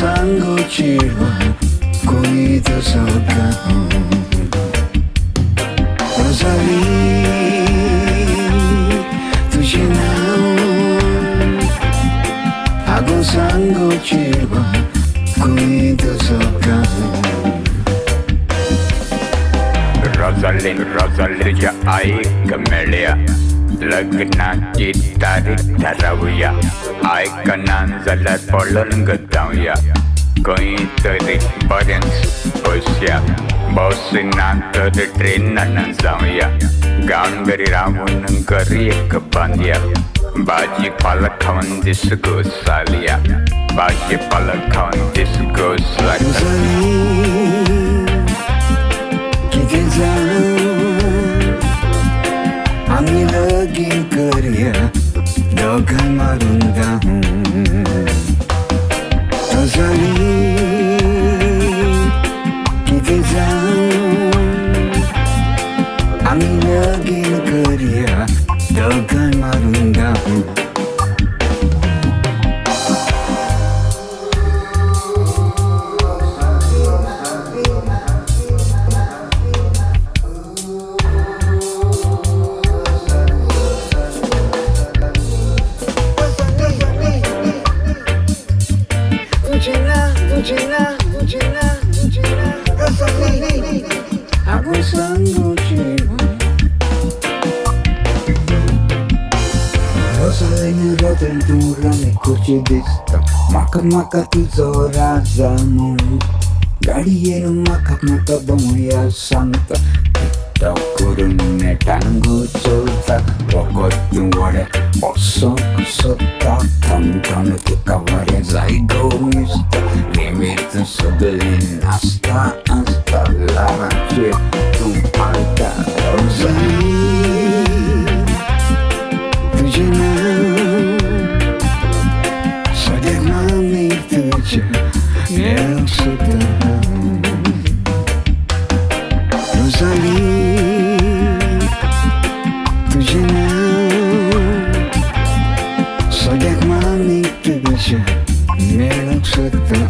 सांगू चिडवा कोणी तसं का रोसालीन तुझे नाव अगो सांगू चिडवा कोणी तसं का ROSALIN, तुझ्या ऐक मेळ्या लग्नाची तारीख ठरवूया ऐकना जाल्यार पळून जाऊया खंय तरी पर्यंत बसया बसीना तर ट्रेनान जाऊया गांवगरी रावून घरी एक बांदया भाजीपाला खाऊन दीस घोसालिया भाजीपाला खाऊन दीस घोसालिया आम्ही लगीन करूया दोघां मारून जाऊन रोसालीन किती जाऊन आम्ही लगीन करूया दोघां मारून जाऊन Aku sanggup jiwa ROSALIN rotem turami kurci dista Maka tuzo razamu Gadienu maka bomoya santa Kita kurunne tanggu solta Pokot tuware poso kusota Tantan tukavare zaigo mista Limit sebelin asta laranjir tumpalkan ROSALIN तुझे नाव सदैव मामी तुझे मेरा सुधा ROSALIन तुझे नाव सदैव मामी तुझे मेरा सुधा